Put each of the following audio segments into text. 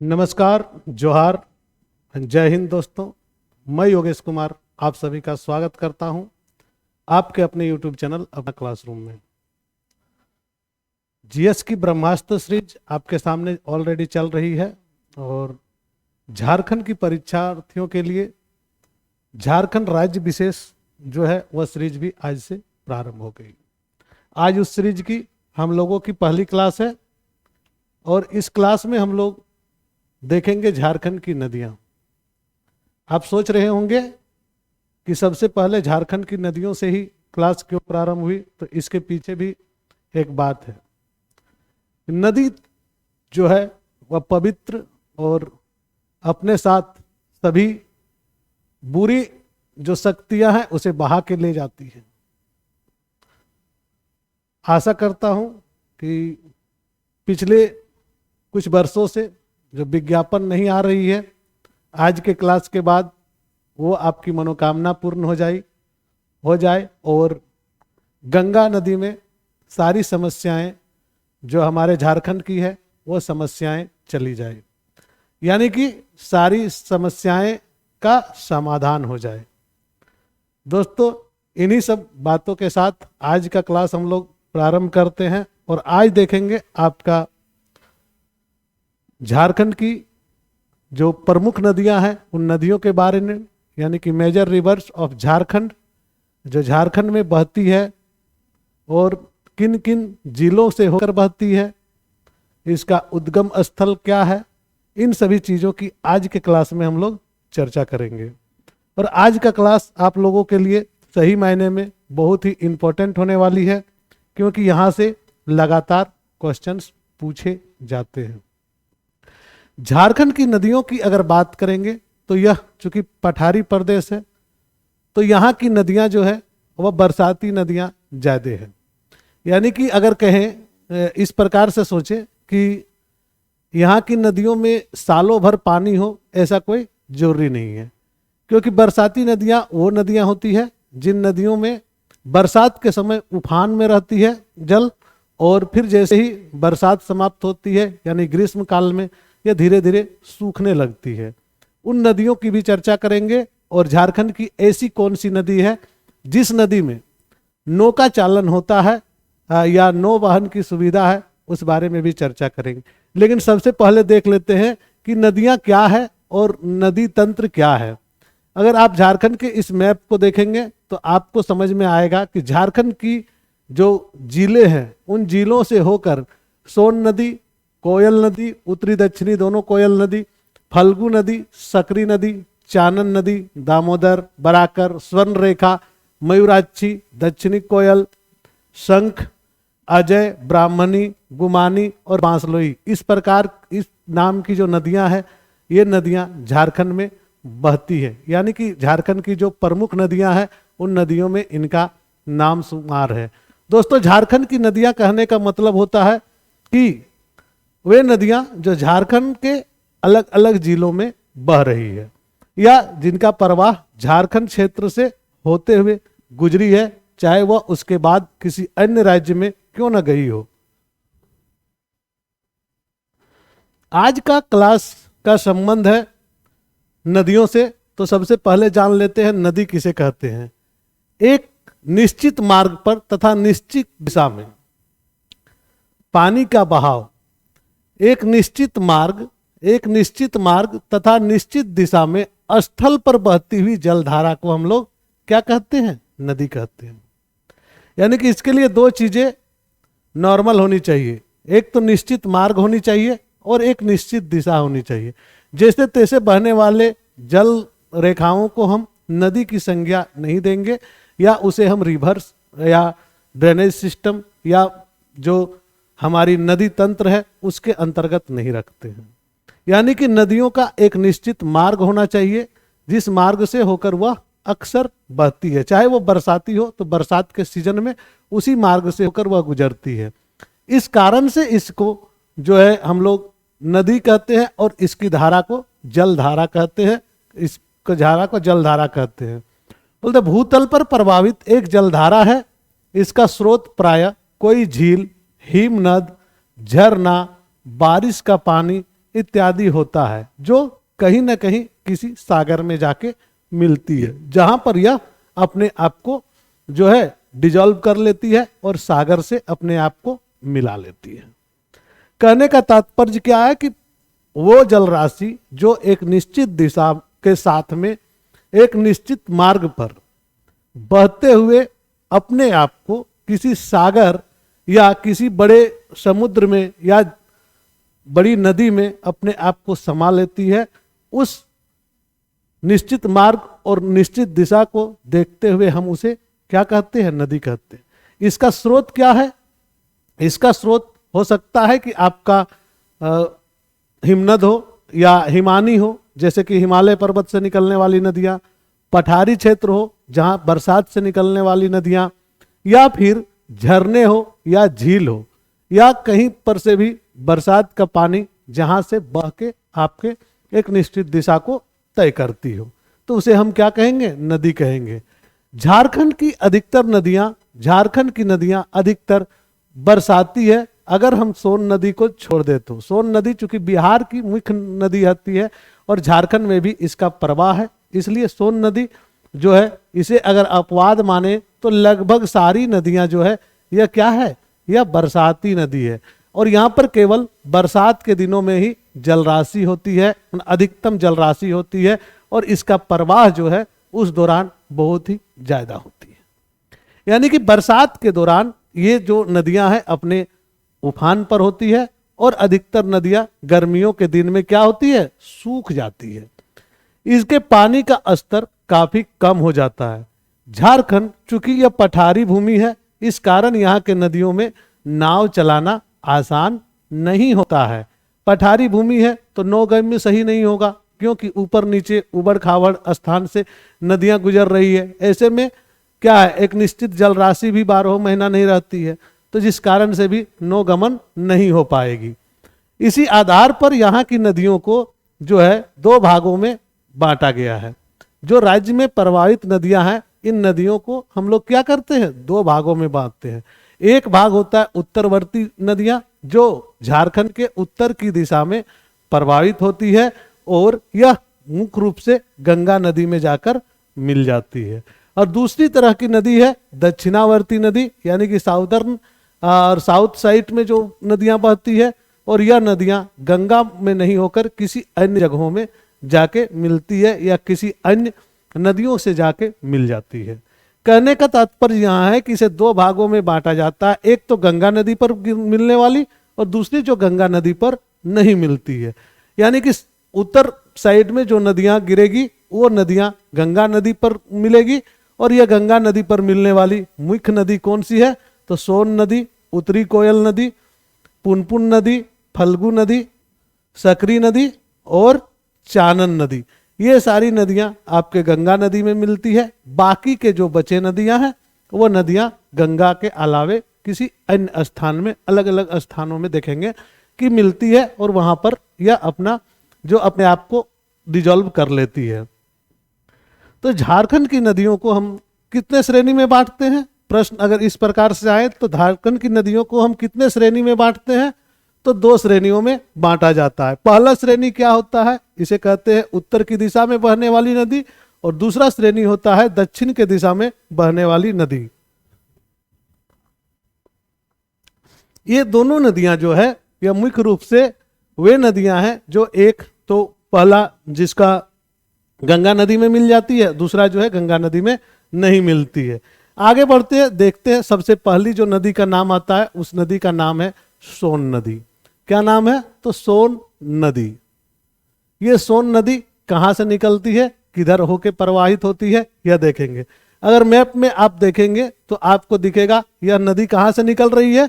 नमस्कार, जोहार, जय हिंद दोस्तों। मैं योगेश कुमार आप सभी का स्वागत करता हूं आपके अपने YouTube चैनल अपना क्लासरूम में। जीएस की ब्रह्मास्त्र सीरीज आपके सामने ऑलरेडी चल रही है और झारखंड की परीक्षार्थियों के लिए झारखंड राज्य विशेष जो है वह सीरीज भी आज से प्रारंभ हो गई। आज उस सीरीज की हम लोगों की पहली क्लास है और इस क्लास में हम लोग देखेंगे झारखंड की नदियां। आप सोच रहे होंगे कि सबसे पहले झारखंड की नदियों से ही क्लास क्यों प्रारंभ हुई, तो इसके पीछे भी एक बात है। नदी जो है वह पवित्र और अपने साथ सभी बुरी जो शक्तियां हैं उसे बहा के ले जाती है। आशा करता हूं कि पिछले कुछ वर्षों से जो विज्ञापन नहीं आ रही है, आज के क्लास के बाद वो आपकी मनोकामना पूर्ण हो जाए और गंगा नदी में सारी समस्याएं जो हमारे झारखंड की है वो समस्याएं चली जाए, यानी कि सारी समस्याएं का समाधान हो जाए। दोस्तों, इन्हीं सब बातों के साथ आज का क्लास हम लोग प्रारंभ करते हैं और आज देखेंगे आपका झारखंड की जो प्रमुख नदियां हैं उन नदियों के बारे में, यानी कि मेजर रिवर्स ऑफ झारखंड जो झारखंड में बहती है और किन किन जिलों से होकर बहती है, इसका उद्गम स्थल क्या है, इन सभी चीज़ों की आज के क्लास में हम लोग चर्चा करेंगे। और आज का क्लास आप लोगों के लिए सही मायने में बहुत ही इम्पोर्टेंट होने वाली है, क्योंकि यहाँ से लगातार क्वेश्चंस पूछे जाते हैं। झारखंड की नदियों की अगर बात करेंगे तो यह चूंकि पठारी प्रदेश है तो यहाँ की नदियाँ जो है वह बरसाती नदियाँ ज़्यादा है। यानी कि अगर कहें इस प्रकार से सोचें कि यहाँ की नदियों में सालों भर पानी हो, ऐसा कोई जरूरी नहीं है, क्योंकि बरसाती नदियाँ वो नदियाँ होती है जिन नदियों में बरसात के समय उफान में रहती है जल, और फिर जैसे ही बरसात समाप्त होती है यानी ग्रीष्म काल में यह धीरे धीरे सूखने लगती है। उन नदियों की भी चर्चा करेंगे और झारखंड की ऐसी कौन सी नदी है जिस नदी में नौका चालन होता है या नौ वाहन की सुविधा है, उस बारे में भी चर्चा करेंगे। लेकिन सबसे पहले देख लेते हैं कि नदियां क्या है और नदी तंत्र क्या है। अगर आप झारखंड के इस मैप को देखेंगे तो आपको समझ में आएगा कि झारखंड की जो जिले हैं उन जिलों से होकर सोन नदी, कोयल नदी, उत्तरी दक्षिणी दोनों कोयल नदी, फल्गु नदी, सकरी नदी, चानन नदी, दामोदर, बराकर, स्वर्ण रेखा, मयूराक्षी, दक्षिणी कोयल, शंख, अजय, ब्राह्मणी, गुमानी और बांसलोई, इस प्रकार इस नाम की जो नदियां हैं ये नदियां झारखंड में बहती है। यानी कि झारखंड की जो प्रमुख नदियां हैं उन नदियों में इनका नाम शुमार है। दोस्तों, झारखंड की नदियां कहने का मतलब होता है कि वे नदियां जो झारखंड के अलग अलग जिलों में बह रही है या जिनका प्रवाह झारखंड क्षेत्र से होते हुए गुजरी है, चाहे वह उसके बाद किसी अन्य राज्य में क्यों न गई हो। आज का क्लास का संबंध है नदियों से, तो सबसे पहले जान लेते हैं नदी किसे कहते हैं। एक निश्चित मार्ग पर तथा निश्चित दिशा में पानी का बहाव, एक निश्चित मार्ग तथा निश्चित दिशा में स्थल पर बहती हुई जलधारा को हम लोग क्या कहते हैं? नदी कहते हैं। यानी कि इसके लिए दो चीजें नॉर्मल होनी चाहिए, एक तो निश्चित मार्ग होनी चाहिए और एक निश्चित दिशा होनी चाहिए। जैसे तैसे बहने वाले जल रेखाओं को हम नदी की संज्ञा नहीं देंगे या उसे हम रिवर्स या ड्रेनेज सिस्टम या जो हमारी नदी तंत्र है उसके अंतर्गत नहीं रखते हैं। यानी कि नदियों का एक निश्चित मार्ग होना चाहिए जिस मार्ग से होकर वह अक्सर बहती है, चाहे वो बरसाती हो तो बरसात के सीजन में उसी मार्ग से होकर वह गुजरती है। इस कारण से इसको जो है हम लोग नदी कहते हैं और इसकी धारा को जलधारा कहते हैं, इसको धारा को जलधारा कहते हैं। बोलते भूतल पर प्रभावित एक जलधारा है, इसका स्रोत प्रायः कोई झील, हिमनद, झरना, बारिश का पानी इत्यादि होता है, जो कहीं ना कहीं किसी सागर में जाके मिलती है, जहां पर यह अपने आप को जो है डिजॉल्व कर लेती है और सागर से अपने आप को मिला लेती है। कहने का तात्पर्य क्या है कि वो जल राशि जो एक निश्चित दिशा के साथ में एक निश्चित मार्ग पर बहते हुए अपने आप को किसी सागर या किसी बड़े समुद्र में या बड़ी नदी में अपने आप को समा लेती है, उस निश्चित मार्ग और निश्चित दिशा को देखते हुए हम उसे क्या कहते हैं? नदी कहते हैं। इसका स्रोत क्या है? इसका स्रोत हो सकता है कि आपका हिमनद हो या हिमानी हो, जैसे कि हिमालय पर्वत से निकलने वाली नदियां, पठारी क्षेत्र हो जहां बरसात से निकलने वाली नदियां, या फिर झरने हो या झील हो, या कहीं पर से भी बरसात का पानी जहां से बह के आपके एक निश्चित दिशा को तय करती हो, तो उसे हम क्या कहेंगे? नदी कहेंगे। झारखंड की अधिकतर नदियां अधिकतर बरसाती है। अगर हम सोन नदी को छोड़ दे तो सोन नदी चूंकि बिहार की मुख्य नदी आती है और झारखंड में भी इसका प्रवाह है, इसलिए सोन नदी जो है इसे अगर अपवाद माने तो लगभग सारी नदियां जो है यह क्या है? यह बरसाती नदी है। और यहाँ पर केवल बरसात के दिनों में ही जलराशि होती है, अधिकतम जलराशि होती है, और इसका प्रवाह जो है उस दौरान बहुत ही ज्यादा होती है। यानी कि बरसात के दौरान ये जो नदियां हैं अपने उफान पर होती है, और अधिकतर नदियां गर्मियों के दिन में क्या होती है? सूख जाती है। इसके पानी का स्तर काफी कम हो जाता है। झारखंड चूंकि यह पठारी भूमि है, इस कारण यहाँ के नदियों में नाव चलाना आसान नहीं होता है। पठारी भूमि है तो नौगम्य सही नहीं होगा, क्योंकि ऊपर नीचे उबड़ खाबड़ स्थान से नदियां गुजर रही है। ऐसे में क्या है? एक निश्चित जल राशि भी 12 महीना नहीं रहती है, तो जिस कारण से भी नौगमन नहीं हो पाएगी। इसी आधार पर यहाँ की नदियों को जो है 2 भागों में बांटा गया है। जो राज्य में प्रवाहित नदियां हैं, इन नदियों को हम लोग क्या करते हैं? 2 भागों में बांटते हैं। एक भाग होता है उत्तरवर्ती नदियां, जो झारखंड के उत्तर की दिशा में प्रवाहित होती है, और यह मुख्य रूप से गंगा नदी में जाकर मिल जाती है। और दूसरी तरह की नदी है दक्षिणावर्ती नदी, यानी कि साउदर्न और साउथ साइड में जो नदियां बहती है, और यह नदियां गंगा में नहीं होकर किसी अन्य जगहों में जाके मिलती है या किसी अन्य नदियों से जाके मिल जाती है। कहने का तात्पर्य यहाँ है कि इसे 2 भागों में बांटा जाता है। एक तो गंगा नदी पर मिलने वाली, और दूसरी जो गंगा नदी पर नहीं मिलती है। यानी कि उत्तर साइड में जो नदियां गिरेगी वो नदियां गंगा नदी पर मिलेगी, और यह गंगा नदी पर मिलने वाली मुख्य नदी कौन सी है? तो सोन नदी, उत्तरी कोयल नदी, पुनपुन नदी, फल्गु नदी, सकरी नदी और चानन नदी। ये सारी नदियां आपके गंगा नदी में मिलती है। बाकी के जो बचे नदियां हैं वो नदियां गंगा के अलावे किसी अन्य स्थान में, अलग अलग स्थानों में देखेंगे कि मिलती है, और वहां पर यह अपना जो अपने आप को डिजॉल्व कर लेती है। तो झारखंड की नदियों को हम कितने श्रेणी में बांटते हैं? प्रश्न अगर इस प्रकार से आए तो झारखंड की नदियों को हम कितने श्रेणी में बांटते हैं? तो 2 श्रेणियों में बांटा जाता है। पहला श्रेणी क्या होता है? इसे कहते हैं उत्तर की दिशा में बहने वाली नदी, और दूसरा श्रेणी होता है दक्षिण की दिशा में बहने वाली नदी। ये दोनों नदियां जो है यह मुख्य रूप से वे नदियां हैं जो एक तो पहला जिसका गंगा नदी में मिल जाती है, दूसरा जो है गंगा नदी में नहीं मिलती है। आगे बढ़ते हैं, देखते हैं। सबसे पहली जो नदी का नाम आता है उस नदी का नाम है सोन नदी। क्या नाम है? तो सोन नदी। ये सोन नदी कहाँ से निकलती है, किधर होके प्रवाहित होती है, यह देखेंगे। अगर मैप में आप देखेंगे तो आपको दिखेगा यह नदी कहाँ से निकल रही है,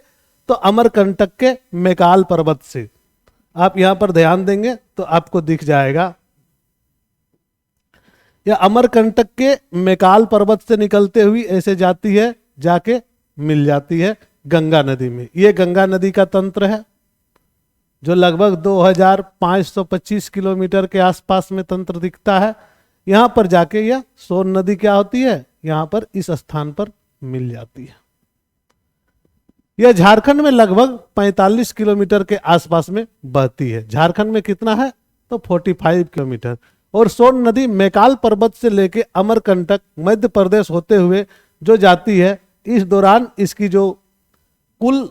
तो अमरकंटक के मैकाल पर्वत से। आप यहां पर ध्यान देंगे तो आपको दिख जाएगा, यह अमरकंटक के मैकाल पर्वत से निकलते हुई ऐसे जाती है, जाके मिल जाती है गंगा नदी में। यह गंगा नदी का तंत्र है जो लगभग 2525 किलोमीटर के आसपास में तंत्र दिखता है। यहां पर जाके यह सोन नदी क्या होती है, यहां पर इस स्थान पर मिल जाती है। यह झारखंड में लगभग 45 किलोमीटर के आसपास में बहती है। झारखंड में कितना है तो 45 किलोमीटर। और सोन नदी मैकाल पर्वत से लेके अमरकंटक मध्य प्रदेश होते हुए जो जाती है, इस दौरान इसकी जो कुल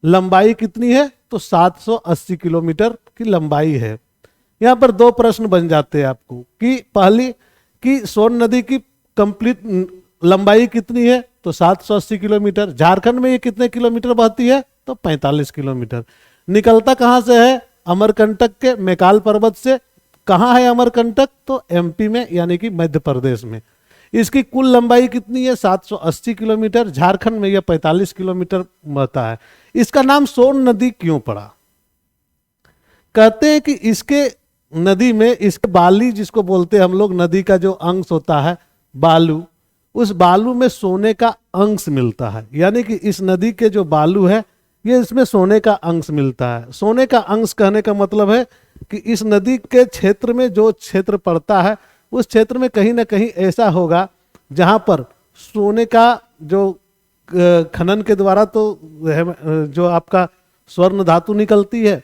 लंबाई कितनी है तो 780 किलोमीटर की लंबाई है। यहाँ पर दो प्रश्न बन जाते हैं आपको कि पहली कि सोन नदी की कंप्लीट लंबाई कितनी है तो 780 किलोमीटर। झारखंड में ये कितने किलोमीटर बहती है तो 45 किलोमीटर। निकलता कहाँ से है, अमरकंटक के मैकाल पर्वत से। कहाँ है अमरकंटक तो एमपी में यानी कि मध्य प्रदेश में। इसकी कुल लंबाई कितनी है 780 किलोमीटर। झारखंड में यह 45 किलोमीटर बहता है। इसका नाम सोन नदी क्यों पड़ा, कहते हैं कि इसके नदी में इसके बाली जिसको बोलते हैं हम लोग, नदी का जो अंश होता है बालू, उस बालू में सोने का अंश मिलता है। यानी कि इस नदी के जो बालू है ये इसमें सोने का अंश मिलता है। सोने का अंश कहने का मतलब है कि इस नदी के क्षेत्र में जो क्षेत्र पड़ता है उस क्षेत्र में कहीं ना कहीं ऐसा होगा जहां पर सोने का जो खनन के द्वारा तो जो आपका स्वर्ण धातु निकलती है,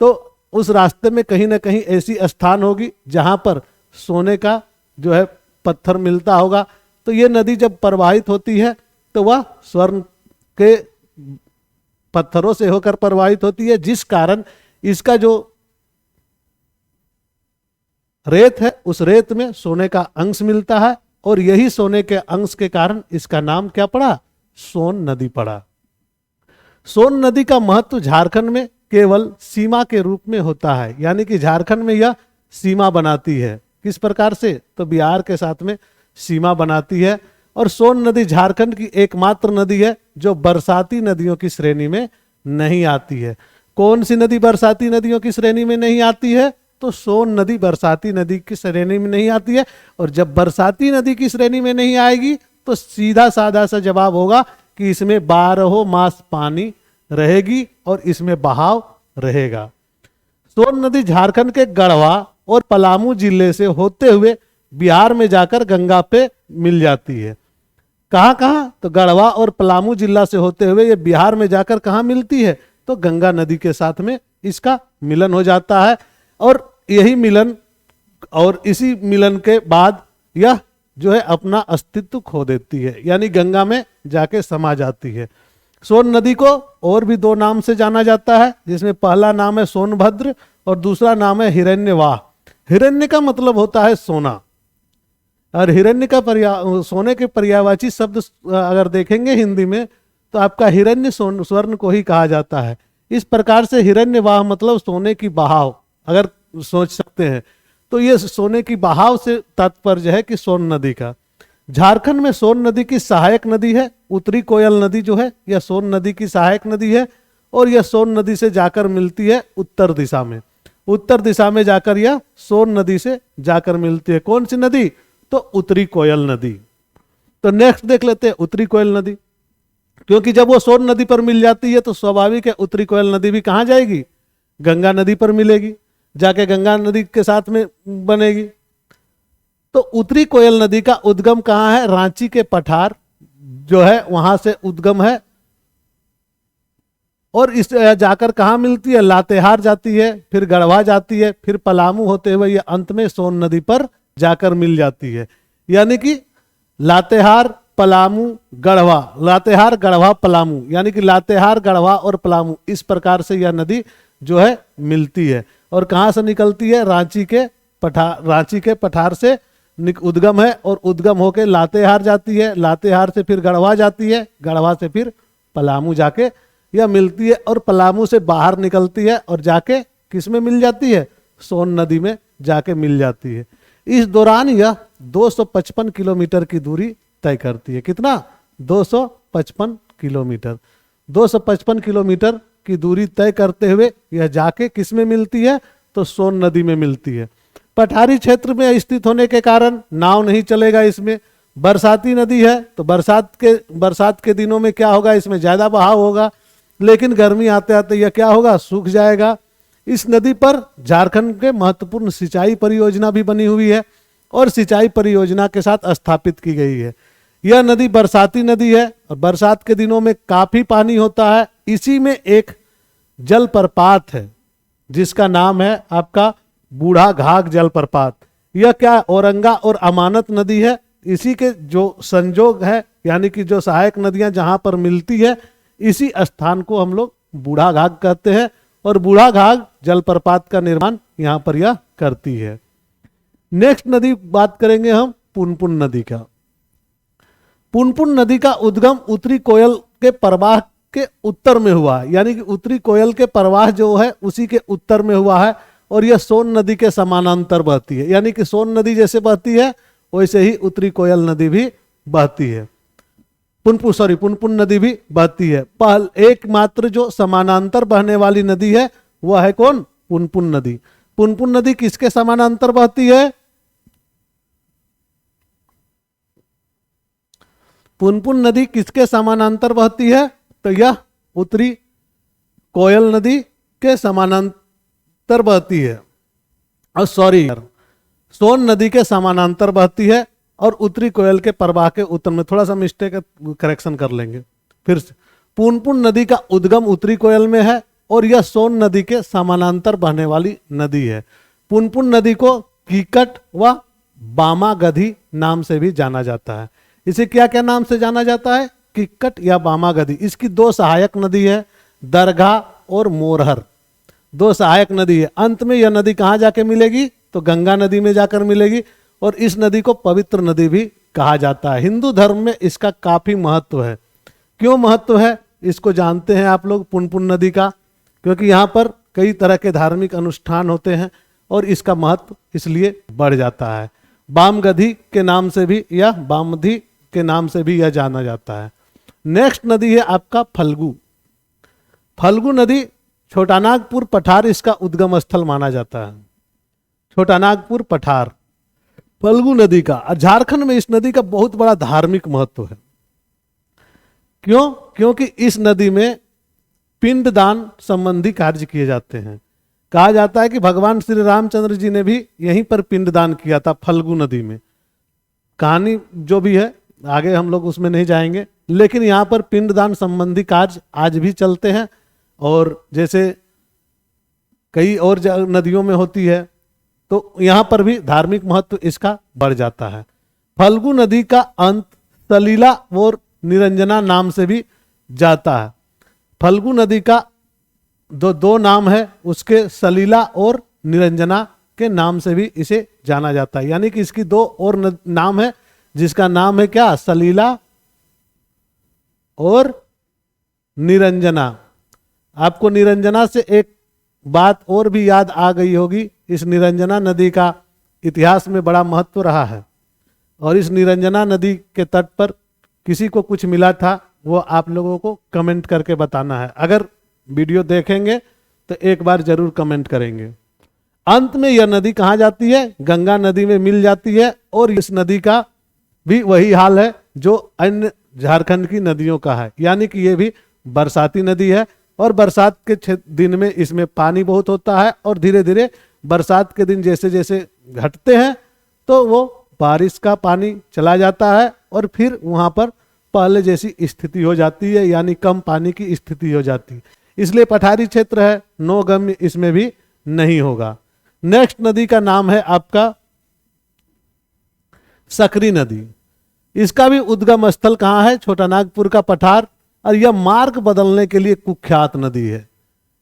तो उस रास्ते में कहीं ना कहीं ऐसी स्थान होगी जहां पर सोने का जो है पत्थर मिलता होगा। तो ये नदी जब प्रवाहित होती है तो वह स्वर्ण के पत्थरों से होकर प्रवाहित होती है, जिस कारण इसका जो रेत है उस रेत में सोने का अंश मिलता है। और यही सोने के अंश के कारण इसका नाम क्या पड़ा, सोन नदी पड़ा। सोन नदी का महत्व झारखंड में केवल सीमा के रूप में होता है। यानी कि झारखंड में यह सीमा बनाती है। किस प्रकार से तो बिहार के साथ में सीमा बनाती है। और सोन नदी झारखंड की एकमात्र नदी है जो बरसाती नदियों की श्रेणी में नहीं आती है। कौन सी नदी बरसाती नदियों की श्रेणी में नहीं आती है तो सोन नदी बरसाती नदी की श्रेणी में नहीं आती है। और जब बरसाती नदी की श्रेणी में नहीं आएगी तो सीधा साधा सा जवाब होगा कि इसमें 12 मास पानी रहेगी और इसमें बहाव रहेगा। सोन नदी झारखंड के गढ़वा और पलामू जिले से होते हुए बिहार में जाकर गंगा पे मिल जाती है। कहाँ कहाँ तो गढ़वा और पलामू जिला से होते हुए ये बिहार में जाकर कहाँ मिलती है तो गंगा नदी के साथ में इसका मिलन हो जाता है। और यही मिलन और इसी मिलन के बाद यह जो है अपना अस्तित्व खो देती है, यानी गंगा में जाके समा जाती है। सोन नदी को और भी दो नाम से जाना जाता है, जिसमें पहला नाम है सोनभद्र और दूसरा नाम है हिरण्यवाह। हिरण्य का मतलब होता है सोना, और हिरण्य का सोने के पर्यायवाची शब्द अगर देखेंगे हिंदी में तो आपका हिरण्य स्वर्ण को ही कहा जाता है। इस प्रकार से हिरण्यवाह मतलब सोने की बहाव अगर सोच सकते हैं तो ये सोने की बहाव से तात्पर्य है कि सोन नदी का। झारखंड में सोन नदी की सहायक नदी है उत्तरी कोयल नदी, जो है यह सोन नदी की सहायक नदी है। और यह सोन नदी से जाकर मिलती है उत्तर दिशा में। उत्तर दिशा में जाकर यह सोन नदी से जाकर मिलती है। कौन सी नदी तो उत्तरी कोयल नदी। तो नेक्स्ट देख लेते हैं उत्तरी कोयल नदी, क्योंकि जब वो सोन नदी पर मिल जाती है तो स्वाभाविक है उत्तरी कोयल नदी भी कहाँ जाएगी, गंगा नदी पर मिलेगी, जाके गंगा नदी के साथ में बनेगी। तो उत्तरी कोयल नदी का उद्गम कहाँ है, रांची के पठार जो है वहां से उद्गम है। और इस जाकर कहाँ मिलती है, लातेहार जाती है, फिर गढ़वा जाती है, फिर पलामू होते हुए ये अंत में सोन नदी पर जाकर मिल जाती है। यानी कि लातेहार पलामू गढ़वा, लातेहार गढ़वा पलामू, यानी कि लातेहार गढ़वा और पलामू, इस प्रकार से यह नदी जो है मिलती है। और कहाँ से निकलती है, रांची के पठार से उद्गम है और उद्गम होके लातेहार जाती है, लातेहार से फिर गढ़वा जाती है, गढ़वा से फिर पलामू जाके यह मिलती है और पलामू से बाहर निकलती है और जाके किस में मिल जाती है, सोन नदी में जाके मिल जाती है। इस दौरान यह 255 किलोमीटर की दूरी तय करती है। कितना, 255 किलोमीटर। 255 किलोमीटर की दूरी तय करते हुए यह जाके किस में मिलती है तो सोन नदी में मिलती है। पठारी क्षेत्र में स्थित होने के कारण नाव नहीं चलेगा इसमें। बरसाती नदी है तो बरसात के दिनों में क्या होगा, इसमें ज्यादा बहाव होगा, लेकिन गर्मी आते आते यह क्या होगा, सूख जाएगा। इस नदी पर झारखंड के महत्वपूर्ण सिंचाई परियोजना भी बनी हुई है और सिंचाई परियोजना के साथ स्थापित की गई है। यह नदी बरसाती नदी है और बरसात के दिनों में काफी पानी होता है। इसी में एक जलप्रपात है जिसका नाम है आपका बूढ़ा घाघ जलप्रपात। यह क्या औरंगा और अमानत नदी है, इसी के जो संजोग है यानी कि जो सहायक नदियां जहां पर मिलती है, इसी स्थान को हम लोग बूढ़ा घाघ कहते हैं और बूढ़ा घाघ जलप्रपात का निर्माण यहां पर यह करती है। नेक्स्ट नदी बात करेंगे हम पुनपुन नदी का। पुनपुन नदी का उद्गम उत्तरी कोयल के प्रवाह के उत्तर में हुआ है, यानी कि उत्तरी कोयल के प्रवाह जो है उसी के उत्तर में हुआ है और यह सोन नदी के समानांतर बहती है, यानी कि सोन नदी जैसे बहती है वैसे ही उत्तरी कोयल नदी भी बहती है। पुनपुन नदी भी बहती है। एकमात्र जो समानांतर बहने वाली नदी है वह है कौन? पुनपुन नदी। पुनपुन नदी किसके समानांतर बहती है? पुनपुन नदी किसके समानांतर बहती है? तो यह उत्तरी कोयल नदी के समानांतर बहती है। और सोन नदी के समानांतर बहती है और उत्तरी कोयल के प्रवाह के उत्तर में। थोड़ा सा मिस्टेक करेक्शन कर लेंगे फिर से। पुनपुन नदी का उद्गम उत्तरी कोयल में है और यह सोन नदी के समानांतर बहने वाली नदी है। पुनपुन नदी को कीकट व बामागधी नाम से भी जाना जाता है। इसे क्या क्या नाम से जाना जाता है? कीकट या बामागधी। इसकी दो सहायक नदी है, दरगाह और मोरहर, दो सहायक नदी है। अंत में यह नदी कहाँ जाके मिलेगी? तो गंगा नदी में जाकर मिलेगी और इस नदी को पवित्र नदी भी कहा जाता है। हिंदू धर्म में इसका काफी महत्व है। क्यों महत्व है इसको जानते हैं आप लोग पुनपुन नदी का? क्योंकि यहाँ पर कई तरह के धार्मिक अनुष्ठान होते हैं और इसका महत्व इसलिए बढ़ जाता है। बामगधी के नाम से भी या बामधी के नाम से भी यह जाना जाता है। नेक्स्ट नदी है आपका फल्गु। फल्गु नदी छोटानागपुर पठार इसका उद्गम स्थल माना जाता है। छोटानागपुर पठार फल्गु नदी का। झारखंड में इस नदी का बहुत बड़ा धार्मिक महत्व है। क्यों? क्योंकि इस नदी में पिंडदान संबंधी कार्य किए जाते हैं। कहा जाता है कि भगवान श्री रामचंद्र जी ने भी यहीं पर पिंडदान किया था, फल्गु नदी में। कहानी जो भी है आगे हम लोग उसमें नहीं जाएंगे, लेकिन यहाँ पर पिंडदान संबंधी कार्य आज भी चलते हैं और जैसे कई और नदियों में होती है तो यहाँ पर भी धार्मिक महत्व इसका बढ़ जाता है। फल्गु नदी का अंत सलीला और निरंजना नाम से भी जाता है। फल्गु नदी का दो नाम है, उसके सलीला और निरंजना के नाम से भी इसे जाना जाता है। यानी कि इसकी दो और नाम है, जिसका नाम है क्या? सलीला और निरंजना। आपको निरंजना से एक बात और भी याद आ गई होगी। इस निरंजना नदी का इतिहास में बड़ा महत्व रहा है और इस निरंजना नदी के तट पर किसी को कुछ मिला था वो आप लोगों को कमेंट करके बताना है। अगर वीडियो देखेंगे तो एक बार जरूर कमेंट करेंगे। अंत में यह नदी कहाँ जाती है? गंगा नदी में मिल जाती है और इस नदी का भी वही हाल है जो अन्य झारखंड की नदियों का है। यानी कि ये भी बरसाती नदी है और बरसात के दिन में इसमें पानी बहुत होता है और धीरे धीरे बरसात के दिन जैसे जैसे घटते हैं तो वो बारिश का पानी चला जाता है और फिर वहाँ पर पहले जैसी स्थिति हो जाती है, यानी कम पानी की स्थिति हो जाती है। इसलिए पठारी क्षेत्र है, नौगम्य इसमें भी नहीं होगा। नेक्स्ट नदी का नाम है आपका सकरी नदी। इसका भी उद्गम स्थल कहाँ है? छोटानागपुर का पठार। और यह मार्ग बदलने के लिए कुख्यात नदी है।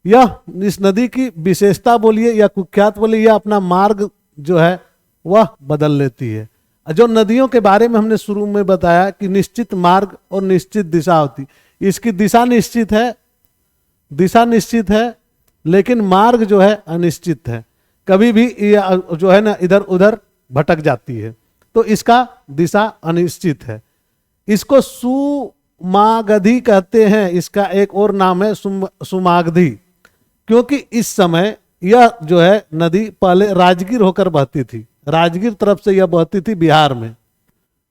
यह इस नदी की विशेषता बोलिए या कुख्यात बोलिए, यह अपना मार्ग जो है वह बदल लेती है। जो नदियों के बारे में हमने शुरू में बताया कि निश्चित मार्ग और निश्चित दिशा होती, इसकी दिशा निश्चित है लेकिन मार्ग जो है अनिश्चित है। कभी भी जो है ना इधर उधर भटक जाती है, तो इसका दिशा अनिश्चित है। इसको सुमागधी कहते हैं। इसका एक और नाम है सुमागधी, क्योंकि इस समय यह जो है नदी पहले राजगीर होकर बहती थी। राजगीर तरफ से यह बहती थी बिहार में।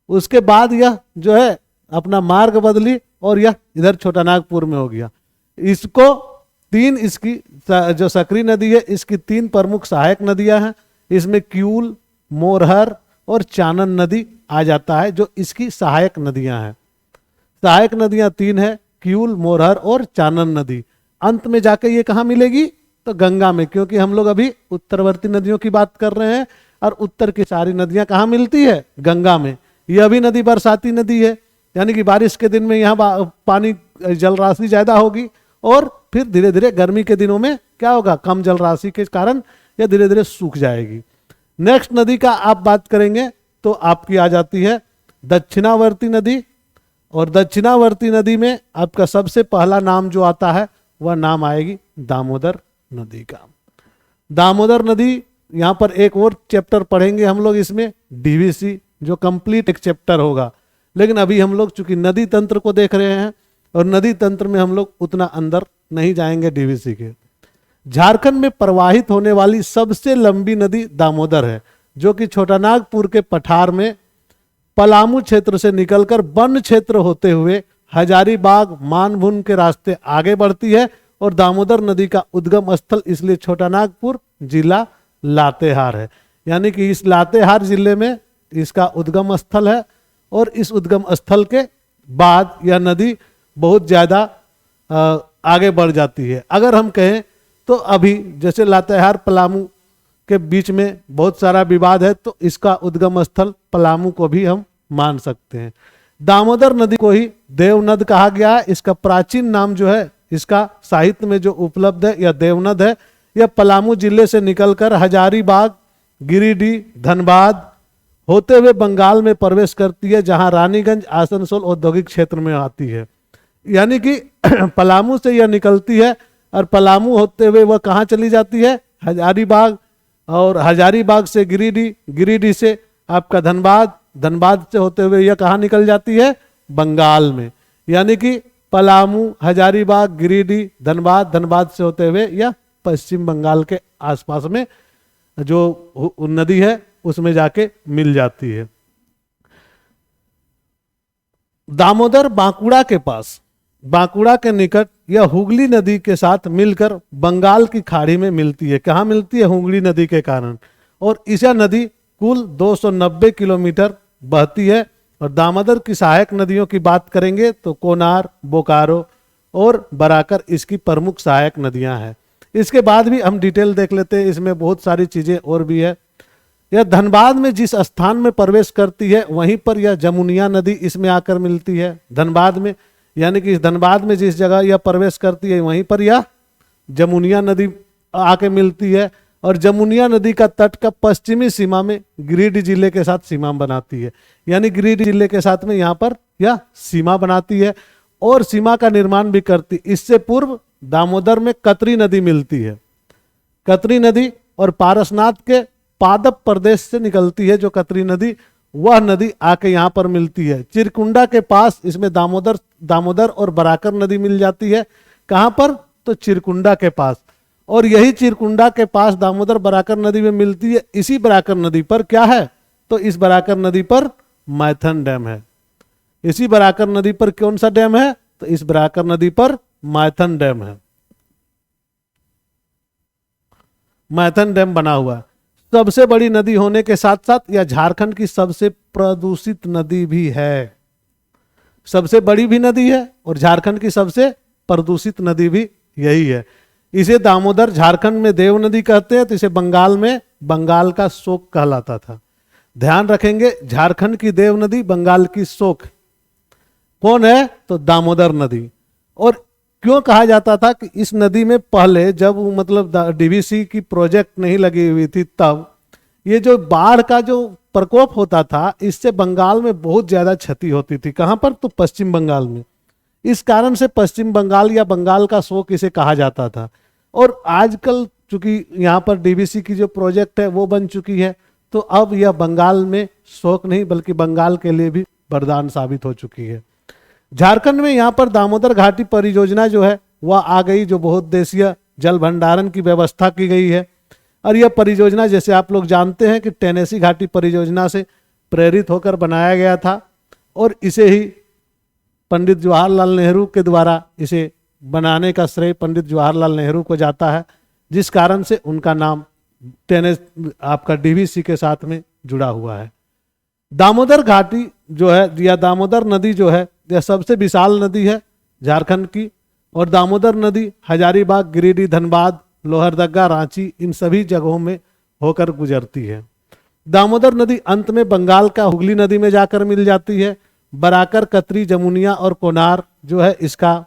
उसके बाद यह जो है अपना मार्ग बदली और यह इधर छोटानागपुर में हो गया। इसको तीन, इसकी जो सकरी नदी है इसकी तीन प्रमुख सहायक नदियां हैं। इसमें क्यूल, मोरहर और चानन नदी आ जाता है, जो इसकी सहायक नदियां हैं। सहायक नदियां 3 है, क्यूल, मोरहर और चानन नदी। अंत में जाकर ये कहाँ मिलेगी? तो गंगा में, क्योंकि हम लोग अभी उत्तरवर्ती नदियों की बात कर रहे हैं और उत्तर की सारी नदियां कहाँ मिलती है? गंगा में। यह भी नदी बरसाती नदी है, यानी कि बारिश के दिन में यहाँ पानी जल राशि ज्यादा होगी और फिर धीरे धीरे गर्मी के दिनों में क्या होगा? कम जल राशि के कारण यह धीरे धीरे सूख जाएगी। नेक्स्ट नदी का आप बात करेंगे तो आपकी आ जाती है दक्षिणावर्ती नदी। और दक्षिणावर्ती नदी में आपका सबसे पहला नाम जो आता है वह नाम आएगी दामोदर नदी का। दामोदर नदी, यहां पर एक और चैप्टर पढ़ेंगे हम लोग इसमें, डीवीसी, जो कंप्लीट एक चैप्टर होगा। लेकिन अभी हम लोग चूंकि नदी तंत्र को देख रहे हैं और नदी तंत्र में हम लोग उतना अंदर नहीं जाएंगे डीवीसी के। झारखंड में प्रवाहित होने वाली सबसे लंबी नदी दामोदर है, जो कि छोटानागपुर के पठार में पलामू क्षेत्र से निकलकर वन क्षेत्र होते हुए हजारीबाग मानभून के रास्ते आगे बढ़ती है। और दामोदर नदी का उद्गम स्थल इसलिए छोटानागपुर जिला लातेहार है, यानी कि इस लातेहार जिले में इसका उद्गम स्थल है। और इस उद्गम स्थल के बाद यह नदी बहुत ज्यादा आगे बढ़ जाती है। अगर हम कहें तो अभी जैसे लातेहार पलामू के बीच में बहुत सारा विवाद है, तो इसका उद्गम स्थल पलामू को भी हम मान सकते हैं। दामोदर नदी को ही देवनद कहा गया है। इसका प्राचीन नाम जो है, इसका साहित्य में जो उपलब्ध है, यह देवनद है। यह पलामू जिले से निकलकर हजारीबाग, गिरिडीह, धनबाद होते हुए बंगाल में प्रवेश करती है, जहां रानीगंज, आसनसोल औद्योगिक क्षेत्र में आती है। यानी कि पलामू से यह निकलती है और पलामू होते हुए वह कहाँ चली जाती है? हजारीबाग, और हजारीबाग से गिरिडीह, गिरिडीह से आपका धनबाद, धनबाद से होते हुए यह कहाँ निकल जाती है? बंगाल में। यानी कि पलामू, हजारीबाग, गिरिडीह, धनबाद, धनबाद से होते हुए यह पश्चिम बंगाल के आसपास में जो नदी है उसमें जाके मिल जाती है। दामोदर बांकुड़ा के पास, बांकुड़ा के निकट यह हुगली नदी के साथ मिलकर बंगाल की खाड़ी में मिलती है। कहाँ मिलती है? हुगली नदी के कारण। और यह नदी कुल 290 किलोमीटर बहती है। और दामोदर की सहायक नदियों की बात करेंगे तो कोनार, बोकारो और बराकर इसकी प्रमुख सहायक नदियां हैं। इसके बाद भी हम डिटेल देख लेते हैं, इसमें बहुत सारी चीजें और भी है। यह धनबाद में जिस स्थान में प्रवेश करती है वहीं पर यह जमुनिया नदी इसमें आकर मिलती है, धनबाद में। यानी कि धनबाद में जिस जगह यह प्रवेश करती है वहीं पर यह जमुनिया नदी आके मिलती है। और जमुनिया नदी का तट का पश्चिमी सीमा में गिरिडीह जिले के साथ सीमा बनाती है। यानी गिरिडीह जिले के साथ में यहाँ पर यह सीमा बनाती है और सीमा का निर्माण भी करती। इससे पूर्व दामोदर में कतरी नदी मिलती है। कतरी नदी और पारसनाथ के पादप प्रदेश से निकलती है जो कतरी नदी, वह नदी आके यहाँ पर मिलती है। चिरकुंडा के पास इसमें दामोदर और बराकर नदी मिल जाती है। कहाँ पर? तो चिरकुंडा के पास। और यही चिरकुंडा के पास दामोदर बराकर नदी में मिलती है। इसी बराकर नदी पर क्या है? तो इस बराकर नदी पर मैथन डैम है। इसी बराकर नदी पर कौन सा डैम है? तो इस बराकर नदी पर मैथन डैम है। मैथन डैम बना हुआ है। सबसे बड़ी नदी होने के साथ साथ यह झारखंड की सबसे प्रदूषित नदी भी है। सबसे बड़ी भी नदी है और झारखंड की सबसे प्रदूषित नदी भी यही है। इसे दामोदर झारखंड में देव नदी कहते हैं, तो इसे बंगाल में बंगाल का शोक कहलाता था। ध्यान रखेंगे, झारखंड की देव नदी, बंगाल की शोक कौन है? तो दामोदर नदी। और क्यों कहा जाता था कि इस नदी में पहले जब मतलब डीवीसी की प्रोजेक्ट नहीं लगी हुई थी, तब ये जो बाढ़ का जो प्रकोप होता था, इससे बंगाल में बहुत ज्यादा क्षति होती थी। कहां पर? तो पश्चिम बंगाल में। इस कारण से पश्चिम बंगाल या बंगाल का शोक इसे कहा जाता था। और आजकल चूंकि यहाँ पर डीवीसी की जो प्रोजेक्ट है वो बन चुकी है, तो अब यह बंगाल में शोक नहीं बल्कि बंगाल के लिए भी वरदान साबित हो चुकी है। झारखंड में यहाँ पर दामोदर घाटी परियोजना जो है वह आ गई, जो बहुउद्देशीय जल भंडारण की व्यवस्था की गई है। और यह परियोजना जैसे आप लोग जानते हैं कि टेनेसी घाटी परियोजना से प्रेरित होकर बनाया गया था। और इसे ही पंडित जवाहरलाल नेहरू के द्वारा इसे बनाने का श्रेय पंडित जवाहरलाल नेहरू को जाता है, जिस कारण से उनका नाम आपका डीवीसी के साथ में जुड़ा हुआ है। दामोदर घाटी जो है या दामोदर नदी जो है यह सबसे विशाल नदी है झारखंड की। और दामोदर नदी हजारीबाग, गिरिडीह, धनबाद, लोहरदगा, रांची इन सभी जगहों में होकर गुजरती है। दामोदर नदी अंत में बंगाल का हुगली नदी में जाकर मिल जाती है। बराकर, कतरी, जमुनिया और कोनार जो है इसका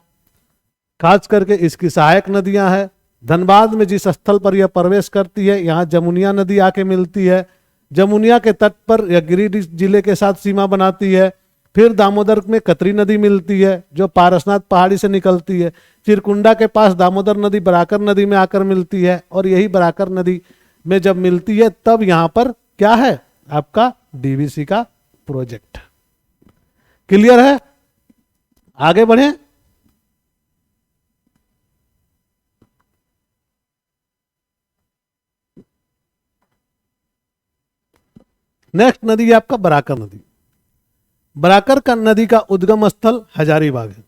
खास करके इसकी सहायक नदियां हैं। धनबाद में जिस स्थल पर यह प्रवेश करती है यहाँ जमुनिया नदी आके मिलती है। जमुनिया के तट पर यह गिरिडीह जिले के साथ सीमा बनाती है। फिर दामोदर में कतरी नदी मिलती है जो पारसनाथ पहाड़ी से निकलती है। चिरकुंडा के पास दामोदर नदी बराकर नदी में आकर मिलती है और यही बराकर नदी में जब मिलती है तब यहाँ पर क्या है आपका डीवीसी का प्रोजेक्ट। क्लियर है? आगे बढ़े। नेक्स्ट नदी है आपका बराकर नदी। बराकर का नदी का उद्गम स्थल हजारीबाग है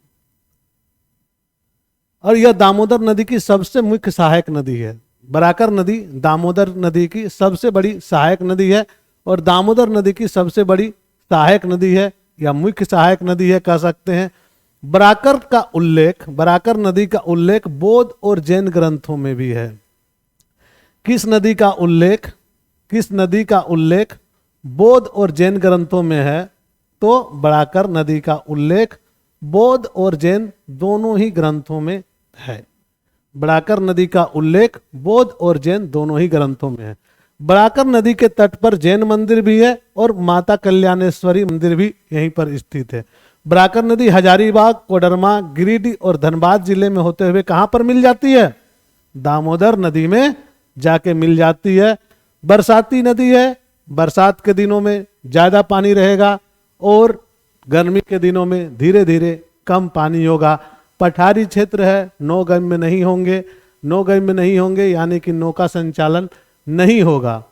और यह दामोदर नदी की सबसे मुख्य सहायक नदी है। बराकर नदी दामोदर नदी की सबसे बड़ी सहायक नदी है और दामोदर नदी की सबसे बड़ी सहायक नदी है या मुख्य सहायक नदी है कह सकते हैं। बराकर नदी का उल्लेख बौद्ध और जैन ग्रंथों में भी है। किस नदी का उल्लेख बौद्ध और जैन ग्रंथों में है? तो बराकर नदी का उल्लेख बौद्ध और जैन दोनों ही ग्रंथों में है। बराकर नदी का उल्लेख बौद्ध और जैन दोनों ही ग्रंथों में है। बराकर नदी के तट पर जैन मंदिर भी है और माता कल्याणेश्वरी मंदिर भी यहीं पर स्थित है। बराकर नदी हजारीबाग, कोडरमा, गिरिडीह और धनबाद जिले में होते हुए कहां पर मिल जाती है? दामोदर नदी में जाके मिल जाती है। बरसाती नदी है, बरसात के दिनों में ज्यादा पानी रहेगा और गर्मी के दिनों में धीरे धीरे कम पानी होगा। पठारी क्षेत्र है, नौगम्य नहीं होंगे यानी कि नौका संचालन नहीं होगा।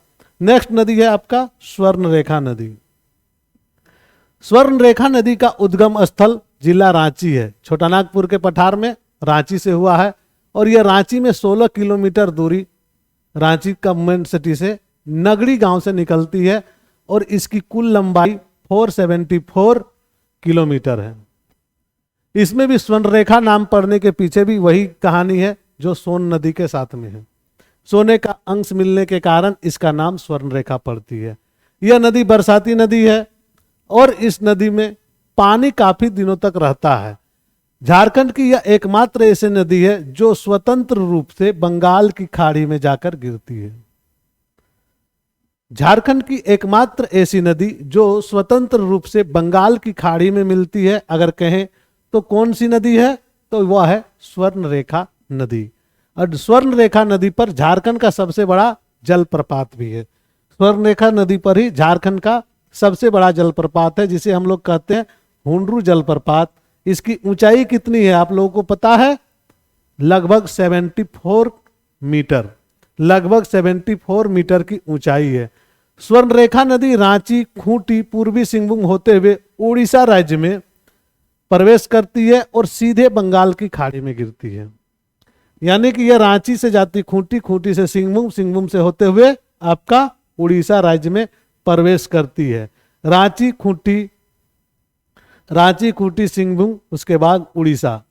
नेक्स्ट नदी है आपका स्वर्णरेखा नदी। स्वर्णरेखा नदी का उद्गम स्थल जिला रांची है। छोटानागपुर के पठार में रांची से हुआ है और यह रांची में 16 किलोमीटर दूरी रांची का मेन सिटी से नगड़ी गांव से निकलती है और इसकी कुल लंबाई 474 किलोमीटर है। इसमें भी स्वर्णरेखा नाम पड़ने के पीछे भी वही कहानी है जो सोन नदी के साथ में है। सोने का अंश मिलने के कारण इसका नाम स्वर्णरेखा पड़ती है। यह नदी बरसाती नदी है और इस नदी में पानी काफी दिनों तक रहता है। झारखंड की यह एकमात्र ऐसी नदी है जो स्वतंत्र रूप से बंगाल की खाड़ी में जाकर गिरती है। झारखंड की एकमात्र ऐसी नदी जो स्वतंत्र रूप से बंगाल की खाड़ी में मिलती है अगर कहें तो कौन सी नदी है? तो वह है स्वर्णरेखा नदी। और स्वर्णरेखा नदी पर झारखंड का सबसे बड़ा जलप्रपात भी है। स्वर्णरेखा नदी पर ही झारखंड का सबसे बड़ा जलप्रपात है जिसे हम लोग कहते हैं हुंडरू जलप्रपात। इसकी ऊंचाई कितनी है आप लोगों को पता है? लगभग 74 मीटर, लगभग 74 मीटर की ऊंचाई है। स्वर्णरेखा नदी रांची, खूंटी, पूर्वी सिंहभूम होते हुए उड़ीसा राज्य में प्रवेश करती है और सीधे बंगाल की खाड़ी में गिरती है। यानी कि यह रांची से जाती खूंटी, खूंटी से सिंहभूम, सिंहभूम से होते हुए आपका उड़ीसा राज्य में प्रवेश करती है। रांची, खूंटी, सिंहभूम, उसके बाद उड़ीसा।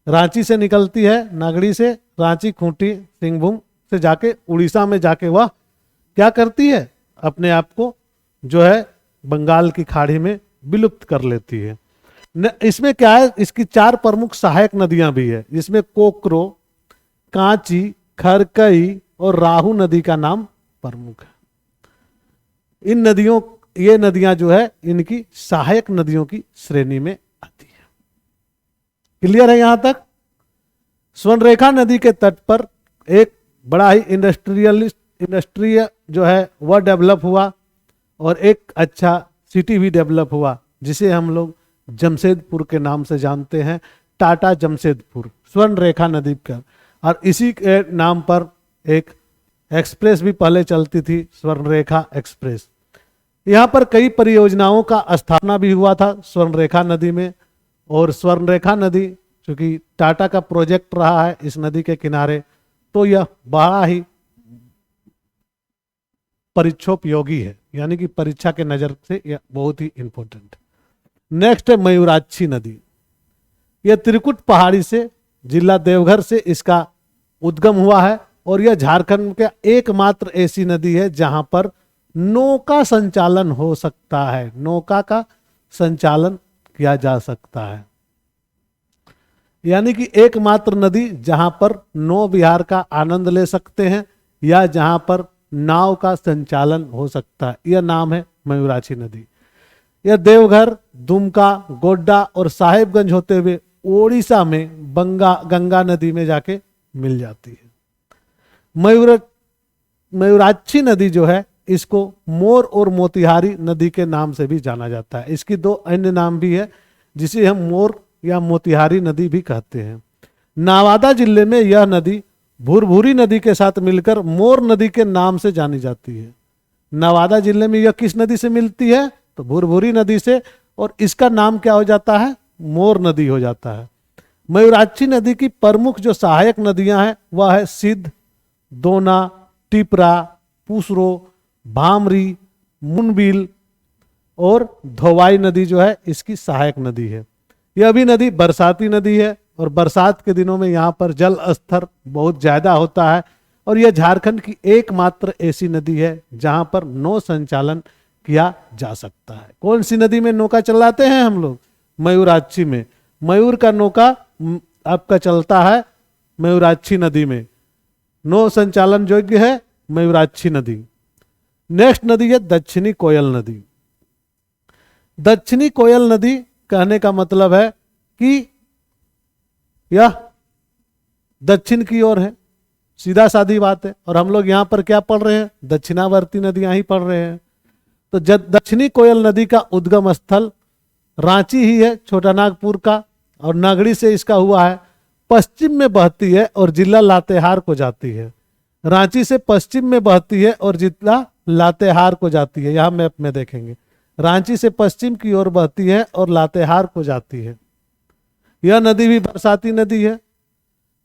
रांची से निकलती है नगड़ी से, रांची, खूंटी, सिंहभूम से जाके उड़ीसा में जाके वह क्या करती है? अपने आप को जो है बंगाल की खाड़ी में विलुप्त कर लेती है। इसमें क्या है? इसकी 4 प्रमुख सहायक नदियां भी है जिसमें कोकरो, कांची, खरकई और राहू नदी का नाम प्रमुख है। ये नदियां जो है इनकी सहायक नदियों की श्रेणी में आती है। क्लियर है यहां तक? स्वर्णरेखा नदी के तट पर एक बड़ा ही इंडस्ट्री जो है वह डेवलप हुआ और एक अच्छा सिटी भी डेवलप हुआ जिसे हम लोग जमशेदपुर के नाम से जानते हैं। टाटा जमशेदपुर स्वर्णरेखा नदी का, और इसी के नाम पर एक एक्सप्रेस भी पहले चलती थी, स्वर्णरेखा एक्सप्रेस। यहाँ पर कई परियोजनाओं का स्थापना भी हुआ था स्वर्णरेखा नदी में। और स्वर्णरेखा नदी चूंकि टाटा का प्रोजेक्ट रहा है इस नदी के किनारे, तो यह बड़ा ही परीक्षोपयोगी है, यानी कि परीक्षा के नजर से यह बहुत ही इंपॉर्टेंट। नेक्स्ट है मयूराक्षी नदी। यह त्रिकुट पहाड़ी से, जिला देवघर से इसका उद्गम हुआ है और यह झारखंड का एकमात्र ऐसी नदी है जहां पर नौका संचालन हो सकता है, नौका का संचालन किया जा सकता है। यानी कि एकमात्र नदी जहां पर नौ विहार का आनंद ले सकते हैं या जहां पर नाव का संचालन हो सकता है, यह नाम है मयूराक्षी नदी। यह देवघर, दुमका, गोड्डा और साहेबगंज होते हुए ओडिशा में गंगा नदी में जाके मिल जाती है। मयूराक्षी नदी जो है इसको मोर और मोतिहारी नदी के नाम से भी जाना जाता है। इसकी दो अन्य नाम भी है जिसे हम मोर या मोतिहारी नदी भी कहते हैं। नवादा जिले में यह नदी भुरभुरी नदी के साथ मिलकर मोर नदी के नाम से जानी जाती है। नवादा जिले में यह किस नदी से मिलती है? तो भुरभुरी नदी से, और इसका नाम क्या हो जाता है? मोर नदी हो जाता है। मयूराक्षी नदी की प्रमुख जो सहायक नदियां हैं वह है सिद्ध, दोना, टिपरा, पूसरो, भामरी, मुनबिल और धोवाई नदी जो है इसकी सहायक नदी है। यह भी नदी बरसाती नदी है और बरसात के दिनों में यहाँ पर जल स्तर बहुत ज्यादा होता है और यह झारखंड की एकमात्र ऐसी नदी है जहां पर नौ संचालन किया जा सकता है। कौन सी नदी में नौका चलाते हैं हम लोग? मयूराक्षी में। मयूर का नौका आपका चलता है मयूराक्षी नदी में। नौ संचालन योग्य है मयूराक्षी नदी। नेक्स्ट नदी है दक्षिणी कोयल नदी। दक्षिणी कोयल नदी कहने का मतलब है कि यह दक्षिण की ओर है, सीधा सादी बात है। और हम लोग यहाँ पर क्या पढ़ रहे हैं? दक्षिणावर्ती नदियां ही पढ़ रहे हैं। तो दक्षिणी कोयल नदी का उद्गम स्थल रांची ही है, छोटा नागपुर का, और नागड़ी से इसका हुआ है। पश्चिम में बहती है और जिला लातेहार को जाती है। रांची से पश्चिम में बहती है और जिला लातेहार को जाती है। यहां मैप में देखेंगे, रांची से पश्चिम की ओर बहती है और लातेहार को जाती है। यह नदी भी बरसाती नदी है।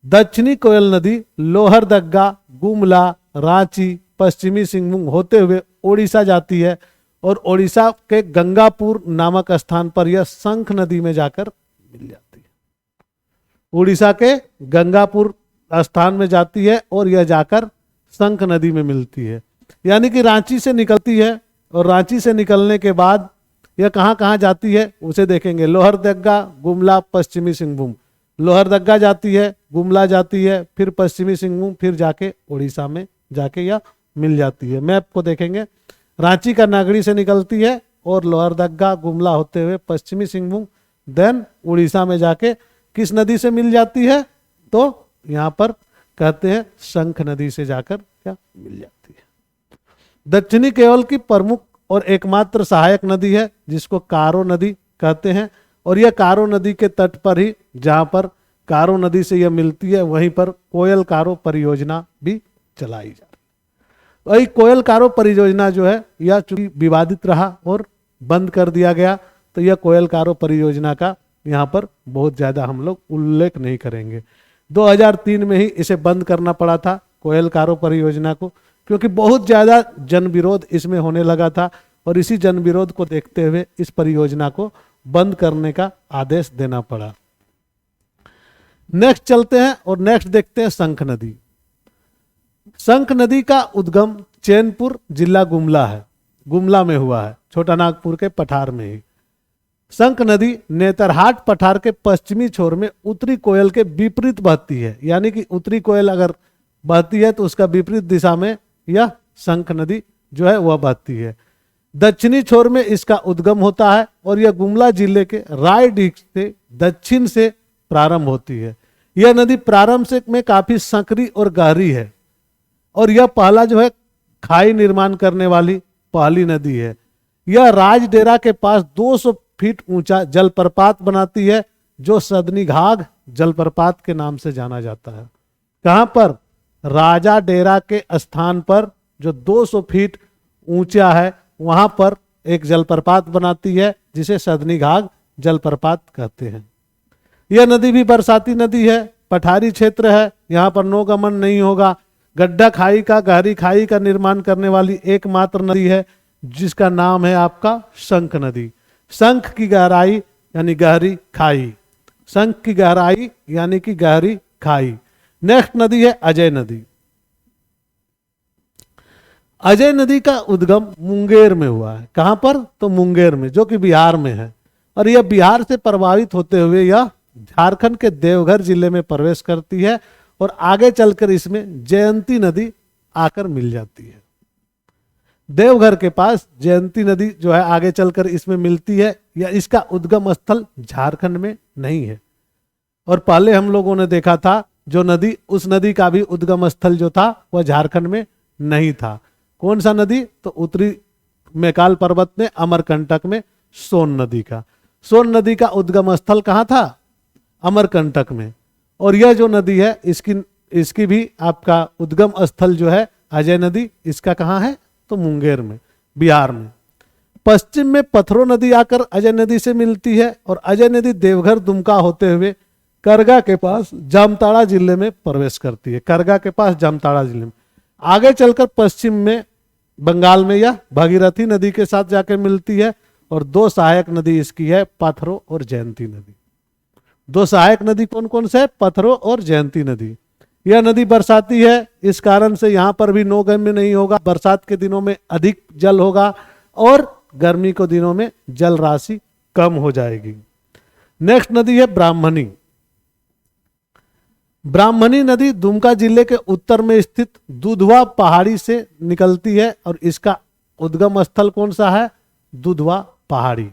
दक्षिणी कोयल नदी लोहरदग्गा, गुमला, रांची, पश्चिमी सिंहभूम होते हुए ओडिशा जाती है और ओडिशा के गंगापुर नामक स्थान पर यह शंख नदी में जाकर मिल जाती है। ओडिशा के गंगापुर स्थान में जाती है और यह जाकर शंख नदी में मिलती है। यानी कि रांची से निकलती है और रांची से निकलने के बाद यह कहाँ कहाँ जाती है उसे देखेंगे। लोहरदग्गा, गुमला, पश्चिमी सिंहभूम। लोहरदग्गा जाती है, गुमला जाती है, फिर पश्चिमी सिंहभूम, फिर जाके उड़ीसा में जाके यह मिल जाती है। मैप को देखेंगे, रांची का नागड़ी से निकलती है और लोहरदग्गा, गुमला होते हुए पश्चिमी सिंहभूम, देन उड़ीसा में जाके किस नदी से मिल जाती है? तो यहाँ पर कहते हैं शंख नदी से जाकर क्या मिल जाती है। दक्षिणी केवल की प्रमुख और एकमात्र सहायक नदी है जिसको कारो नदी कहते हैं और यह कारो नदी के तट पर ही, जहां पर कारो नदी से यह मिलती है, वहीं पर कोयल कारो परियोजना भी चलाई जा रही है। वही कोयल कारो परियोजना जो है यह चूंकि विवादित रहा और बंद कर दिया गया, तो यह कोयल कारो परियोजना का यहाँ पर बहुत ज्यादा हम लोग उल्लेख नहीं करेंगे। 2003 में ही इसे बंद करना पड़ा था कोयल कारो परियोजना को, क्योंकि बहुत ज्यादा जन विरोध इसमें होने लगा था और इसी जन विरोध को देखते हुए इस परियोजना को बंद करने का आदेश देना पड़ा। नेक्स्ट चलते हैं और नेक्स्ट देखते हैं शंख नदी। शंख नदी का उद्गम चैनपुर जिला गुमला है, गुमला में हुआ है, छोटा नागपुर के पठार में ही। शंख नदी नेतरहाट पठार के पश्चिमी छोर में उत्तरी कोयल के विपरीत बहती है। यानी कि उत्तरी कोयल अगर बहती है तो उसका विपरीत दिशा में यह शंख नदी जो है वह बहती है। दक्षिणी छोर में इसका उद्गम होता है और यह गुमला जिले के रायडीह से दक्षिण से प्रारंभ होती है। यह नदी प्रारंभ से में काफी संकरी और गहरी है और यह पहला जो है खाई निर्माण करने वाली पहली नदी है। यह राजडेरा के पास 200 फीट ऊंचा जलप्रपात बनाती है जो सदनी घाघ जलप्रपात के नाम से जाना जाता है। कहां पर? राजा डेरा के स्थान पर जो 200 फीट ऊंचा है वहां पर एक जलप्रपात बनाती है जिसे सदनी घाघ जलप्रपात कहते हैं। यह नदी भी बरसाती नदी है, पठारी क्षेत्र है, यहाँ पर नौगमन नहीं होगा। गड्ढा खाई का, गहरी खाई का निर्माण करने वाली एकमात्र नदी है जिसका नाम है आपका शंख नदी। शंख की गहराई यानी गहरी खाई, शंख की गहराई यानी कि गहरी खाई। नेक्स्ट नदी है अजय नदी। अजय नदी का उद्गम मुंगेर में हुआ है। कहां पर? तो मुंगेर में, जो कि बिहार में है। और यह बिहार से प्रभावित होते हुए यह झारखंड के देवघर जिले में प्रवेश करती है और आगे चलकर इसमें जयंती नदी आकर मिल जाती है। देवघर के पास जयंती नदी जो है आगे चलकर इसमें मिलती है, या इसका उद्गम स्थल झारखंड में नहीं है। और पहले हम लोगों ने देखा था जो नदी, उस नदी का भी उद्गम स्थल जो था वह झारखंड में नहीं था। कौन सा नदी? तो उत्तरी मैकाल पर्वत में अमरकंटक में सोन नदी का। सोन नदी का उद्गम स्थल कहाँ था? अमरकंटक में। और यह जो नदी है इसकी भी आपका उद्गम स्थल जो है अजय नदी, इसका कहाँ है? तो मुंगेर में, बिहार में। पश्चिम में पथरो नदी आकर अजय नदी से मिलती है और अजय नदी देवघर दुमका होते हुए करगा के पास जामताड़ा जिले में प्रवेश करती है। करगा के पास जामताड़ा जिले में आगे चलकर पश्चिम में बंगाल में यह भागीरथी नदी के साथ जाकर मिलती है। और दो सहायक नदी इसकी है, पथरो और जयंती नदी। दो सहायक नदी कौन कौन से? पथरो और जयंती नदी। यह नदी बरसाती है, इस कारण से यहाँ पर भी नौगम्य नहीं होगा। बरसात के दिनों में अधिक जल होगा और गर्मी के दिनों में जल राशि कम हो जाएगी। नेक्स्ट नदी है ब्राह्मणी। ब्राह्मणी नदी दुमका जिले के उत्तर में स्थित दुधवा पहाड़ी से निकलती है और इसका उद्गम स्थल कौन सा है? दुधवा पहाड़ी।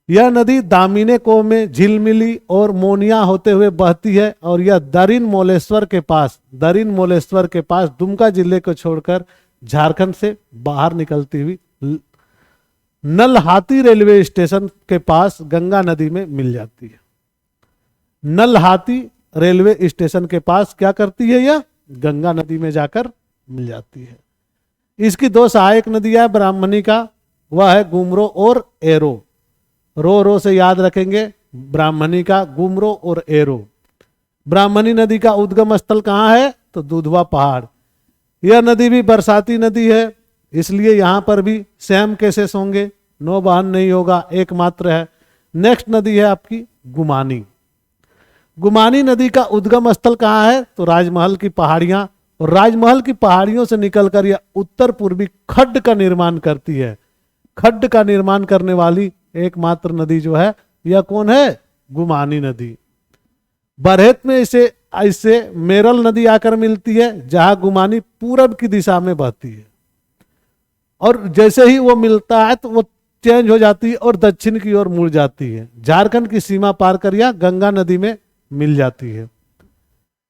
यह नदी दामिने को में झिलमिली और मोनिया होते हुए बहती है और यह दरिन मोलेश्वर के पास दुमका जिले को छोड़कर झारखंड से बाहर निकलती हुई नलहाती रेलवे स्टेशन के पास गंगा नदी में मिल जाती है। नलहाती रेलवे स्टेशन के पास क्या करती है? यह गंगा नदी में जाकर मिल जाती है। इसकी दो सहायक नदियां ब्राह्मणी का, वह है गुमरो और एरो। रो से याद रखेंगे, ब्राह्मणी का गुमरो और एरो। ब्राह्मणी नदी का उद्गम स्थल कहाँ है? तो दुधवा पहाड़। यह नदी भी बरसाती नदी है, इसलिए यहां पर भी सेम केसेस होंगे, नौ वाहन नहीं होगा, एकमात्र है। नेक्स्ट नदी है आपकी गुमानी। गुमानी नदी का उद्गम स्थल कहाँ है? तो राजमहल की पहाड़ियां। और राजमहल की पहाड़ियों से निकलकर यह उत्तर पूर्वी खड्ड का निर्माण करती है। खड्ड का निर्माण करने वाली एकमात्र नदी जो है यह कौन है? गुमानी नदी। बरहेत में इससे मेरल नदी आकर मिलती है, जहां गुमानी पूरब की दिशा में बहती है और जैसे ही वो मिलता है तो वो चेंज हो जाती है और दक्षिण की ओर मुड़ जाती है। झारखंड की सीमा पार कर यह गंगा नदी में मिल जाती है।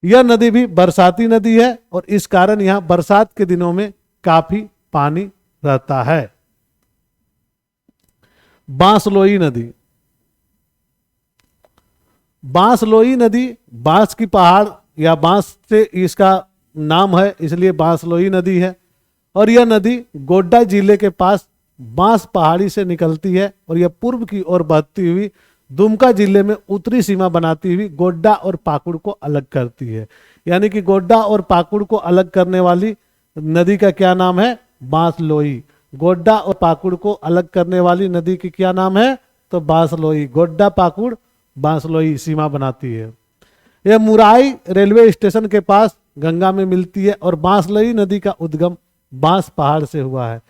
यह नदी भी बरसाती नदी है और इस कारण यहां बरसात के दिनों में काफी पानी रहता है। बांसलोई नदी। बांसलोई नदी बांस की पहाड़ या बांस से इसका नाम है, इसलिए बांसलोई नदी है। और यह नदी गोड्डा जिले के पास बांस पहाड़ी से निकलती है और यह पूर्व की ओर बहती हुई दुमका जिले में उत्तरी सीमा बनाती हुई गोड्डा और पाकुड़ को अलग करती है। यानी कि गोड्डा और पाकुड़ को अलग करने वाली नदी का क्या नाम है? बांसलोई। गोड्डा और पाकुड़ को अलग करने वाली नदी की क्या नाम है? तो बांसलोई। गोड्डा पाकुड़ बांसलोई सीमा बनाती है। यह मुराई रेलवे स्टेशन के पास गंगा में मिलती है और बांसलोई नदी का उद्गम बांस पहाड़ से हुआ है।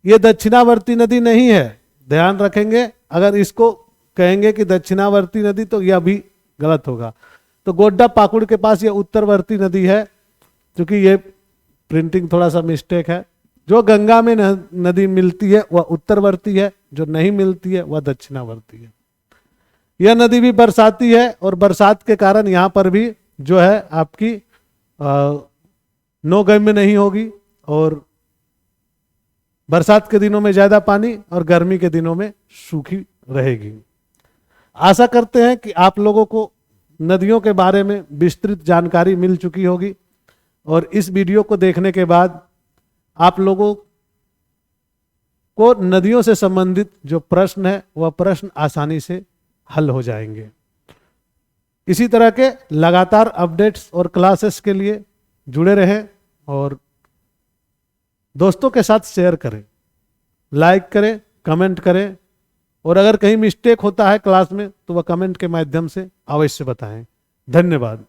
यह दक्षिणावर्ती नदी नहीं है, ध्यान रखेंगे। अगर इसको कहेंगे कि दक्षिणावर्ती नदी तो यह भी गलत होगा। तो गोड्डा पाकुड़ के पास यह उत्तरवर्ती नदी है, क्योंकि ये प्रिंटिंग थोड़ा सा मिस्टेक है। जो गंगा में नदी मिलती है वह उत्तरवर्ती है, जो नहीं मिलती है वह दक्षिणावर्ती है। यह नदी भी बरसाती है और बरसात के कारण यहाँ पर भी जो है आपकी नौगम्य नहीं होगी और बरसात के दिनों में ज्यादा पानी और गर्मी के दिनों में सूखी रहेगी। आशा करते हैं कि आप लोगों को नदियों के बारे में विस्तृत जानकारी मिल चुकी होगी और इस वीडियो को देखने के बाद आप लोगों को नदियों से संबंधित जो प्रश्न है वह प्रश्न आसानी से हल हो जाएंगे। इसी तरह के लगातार अपडेट्स और क्लासेस के लिए जुड़े रहें और दोस्तों के साथ शेयर करें, लाइक करें, कमेंट करें, और अगर कहीं मिस्टेक होता है क्लास में तो वह कमेंट के माध्यम से अवश्य बताएं। धन्यवाद।